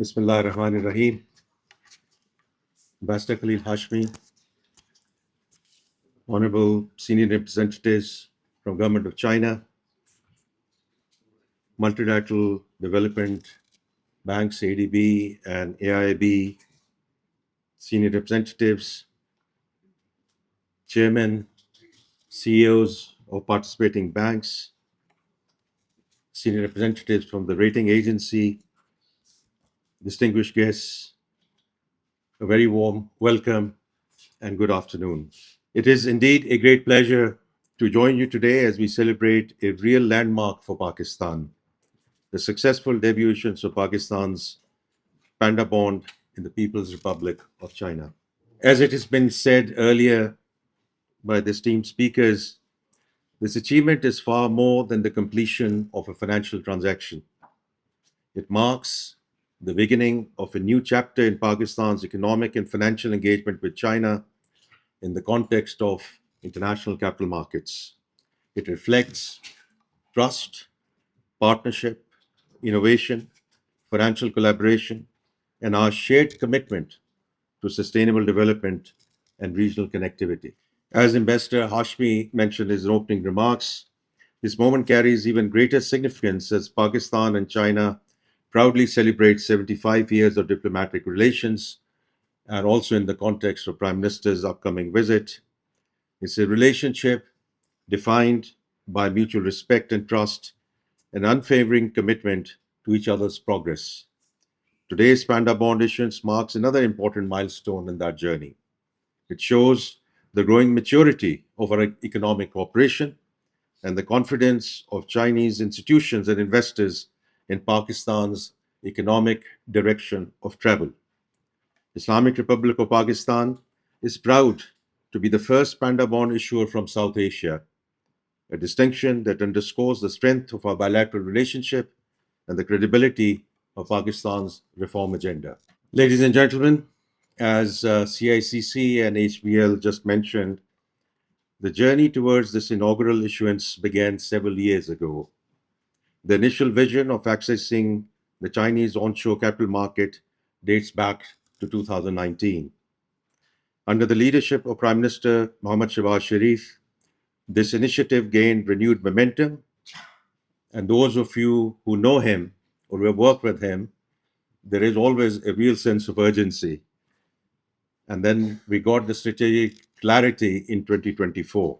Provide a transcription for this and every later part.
Bismillah ar-Rahman ar-Rahim. Ambassador Khalil Hashmi, Honorable Senior Representatives from Government of China, Multilateral Development Banks, ADB and AIB, Senior Representatives, Chairmen, CEOs of participating banks, Senior Representatives from the rating agency, distinguished guests, a very warm welcome and good afternoon. It is indeed a great pleasure to join you today as we celebrate a real landmark for Pakistan, the successful debut issuance of Pakistan's Panda Bond in the People's Republic of China. As it has been said earlier by the esteemed speakers, this achievement is far more than the completion of a financial transaction. It marks the beginning of a new chapter in Pakistan's economic and financial engagement with China in the context of international capital markets. It reflects trust, partnership, innovation, financial collaboration, and our shared commitment to sustainable development and regional connectivity. As Ambassador Hashmi mentioned in his opening remarks, this moment carries even greater significance as Pakistan and China proudly celebrate 75 years of diplomatic relations, and also in the context of Prime Minister's upcoming visit. It's a relationship defined by mutual respect and trust, an unwavering commitment to each other's progress. Today's Panda Bond issuance marks another important milestone in that journey. It shows the growing maturity of our economic cooperation and the confidence of Chinese institutions and investors in Pakistan's economic direction of travel. Islamic Republic of Pakistan is proud to be the first Panda Bond issuer from South Asia, a distinction that underscores the strength of our bilateral relationship and the credibility of Pakistan's reform agenda. Ladies and gentlemen, as CICC and HBL just mentioned, the journey towards this inaugural issuance began several years ago. The initial vision of accessing the Chinese onshore capital market dates back to 2019. Under the leadership of Prime Minister Mohammad Shehbaz Sharif, this initiative gained renewed momentum, and those of you who know him or who have worked with him, there is always a real sense of urgency. And then we got the strategic clarity in 2024.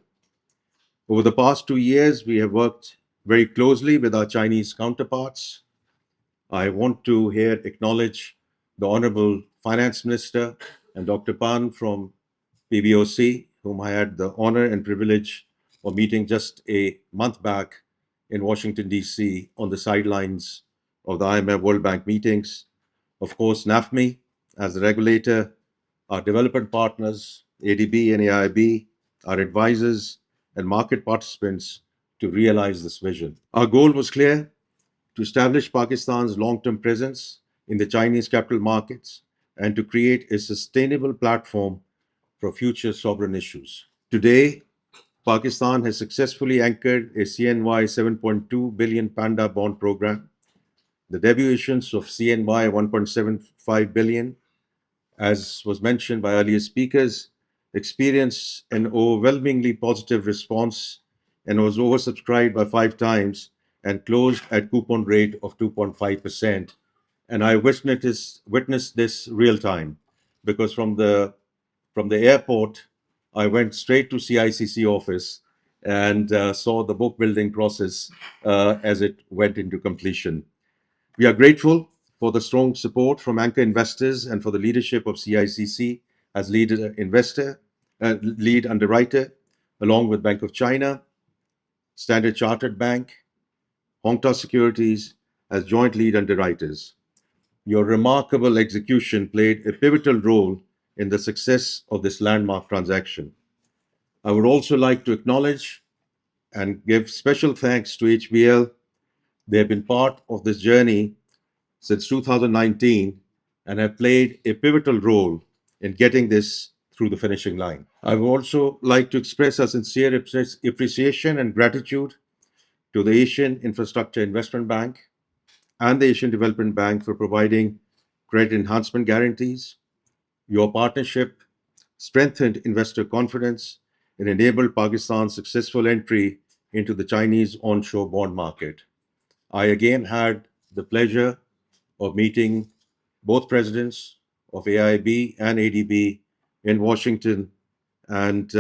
Over the past 2 years, we have worked very closely with our Chinese counterparts. I want to here acknowledge the Honorable Finance Minister and Dr. Pan from PBOC, whom I had the honor and privilege of meeting just a month back in Washington, D.C., on the sidelines of the IMF World Bank meetings. Of course, NAFMI as the regulator, our development partners, ADB and AIB, our advisors, and market participants to realize this vision. Our goal was clear: to establish Pakistan's long-term presence in the Chinese capital markets and to create a sustainable platform for future sovereign issues. Today, Pakistan has successfully anchored a CNY 7.2 billion Panda Bond program. The debut issuance of CNY 1.75 billion, as was mentioned by earlier speakers, experienced an overwhelmingly positive response and was oversubscribed by 5 times and closed at coupon rate of 2.5%. And I witnessed this real time, because from the airport, I went straight to CICC office and saw the book building process as it went into completion. We are grateful for the strong support from anchor investors and for the leadership of CICC as lead underwriter, along with Bank of China, Standard Chartered Bank, Hongta Securities as joint lead underwriters. Your remarkable execution played a pivotal role in the success of this landmark transaction. I would also like to acknowledge and give special thanks to HBL. They have been part of this journey since 2019 and have played a pivotal role in getting this through the finishing line. I would also like to express our sincere appreciation and gratitude to the Asian Infrastructure Investment Bank and the Asian Development Bank for providing credit enhancement guarantees. Your partnership strengthened investor confidence and enabled Pakistan's successful entry into the Chinese onshore bond market. I again had the pleasure of meeting both presidents of AIB and ADB in Washington. And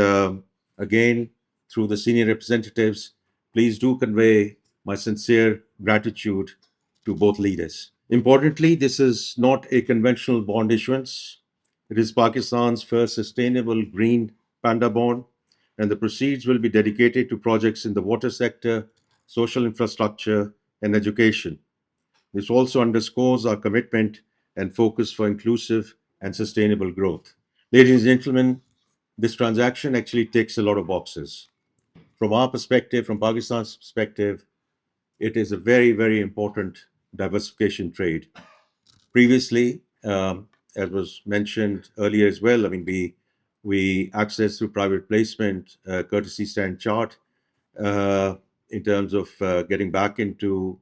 again, through the senior representatives, please do convey my sincere gratitude to both leaders. Importantly, this is not a conventional bond issuance. It is Pakistan's first sustainable green Panda Bond, and the proceeds will be dedicated to projects in the water sector, social infrastructure, and education. This also underscores our commitment and focus for inclusive and sustainable growth. Ladies and gentlemen, this transaction actually ticks a lot of boxes. From our perspective, from Pakistan's perspective, it is a very, very important diversification trade. Previously, as was mentioned earlier as well, I mean, we access through private placement, courtesy stand chart, uh, in terms of getting back into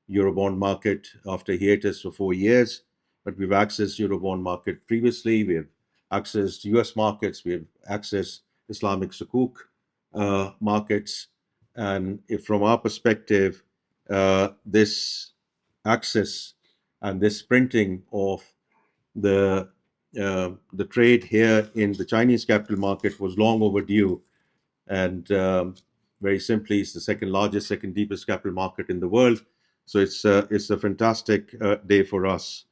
Eurobond market after hiatus for 4 years. But we've accessed Eurobond market previously. We have accessed US markets. We have accessed Islamic Sukuk markets. And if from our perspective, this access and this printing of the the trade here in the Chinese capital market was long overdue, and very simply, it's the second largest, second deepest capital market in the world. So it's a fantastic day for us.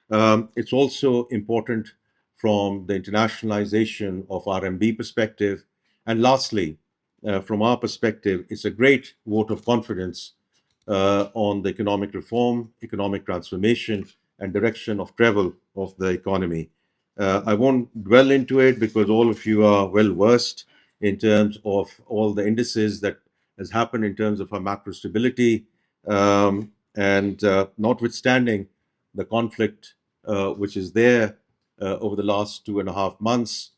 It's also important from the internationalization of RMB perspective, and lastly, from our perspective, it's a great vote of confidence on the economic reform, economic transformation, and direction of travel of the economy. I won't dwell into it because all of you are well versed in terms of all the indices that has happened in terms of our macro stability, and notwithstanding the conflict which is there over the last 2.5 months,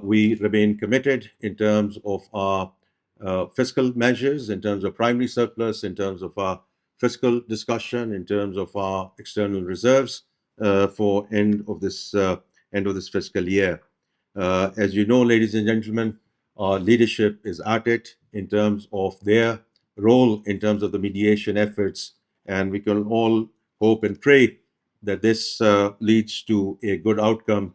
we remain committed in terms of our fiscal measures, in terms of primary surplus, in terms of our fiscal discussion, in terms of our external reserves for end of this fiscal year. As you know, ladies and gentlemen, our leadership is at it in terms of their role in terms of the mediation efforts, and we can all hope and pray that this leads to a good outcome,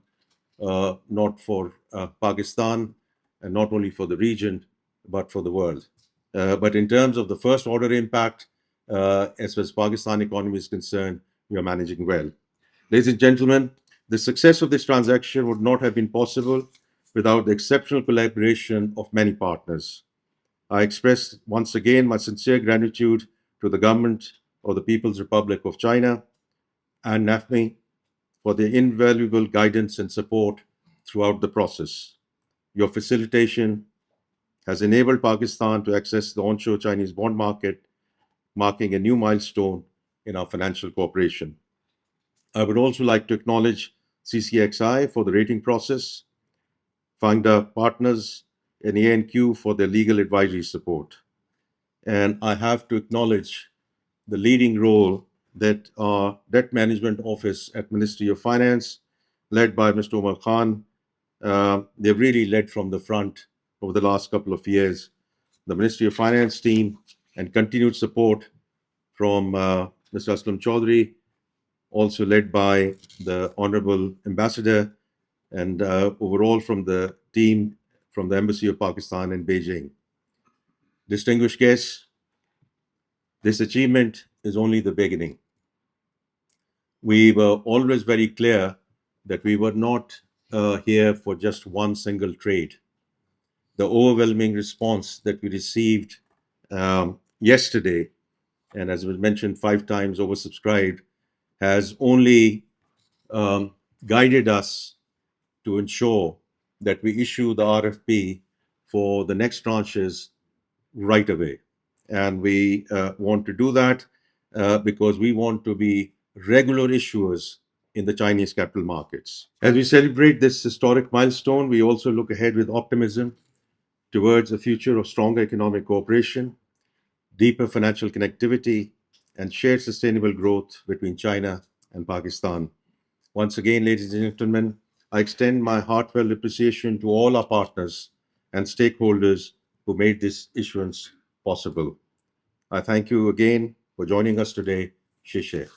not for Pakistan and not only for the region, but for the world. But in terms of the first order impact, as far as Pakistan economy is concerned, we are managing well. Ladies and gentlemen, the success of this transaction would not have been possible without the exceptional collaboration of many partners. I express once again my sincere gratitude to the government of the People's Republic of China and NAFME for their invaluable guidance and support throughout the process. Your facilitation has enabled Pakistan to access the onshore Chinese bond market, marking a new milestone in our financial cooperation. I would also like to acknowledge CCXI for the rating process, Founder Partners, and ANQ for their legal advisory support. And I have to acknowledge the leading role that our debt management office at Ministry of Finance, led by Mr. Omar Khan, they've really led from the front over the last couple of years. The Ministry of Finance team and continued support from Mr. Aslam Chaudhry, also led by the Honorable Ambassador, and overall from the team from the Embassy of Pakistan in Beijing. Distinguished guests, this achievement is only the beginning. We were always very clear that we were not here for just one single trade. The overwhelming response that we received yesterday, and as was mentioned, 5 times oversubscribed, has only guided us to ensure that we issue the RFP for the next tranches right away. And we want to do that because we want to be regular issuers in the Chinese capital markets. As we celebrate this historic milestone, we also look ahead with optimism towards a future of stronger economic cooperation, deeper financial connectivity, and shared sustainable growth between China and Pakistan. Once again, ladies and gentlemen, I extend my heartfelt appreciation to all our partners and stakeholders who made this issuance possible. I thank you again for joining us today. Shishe.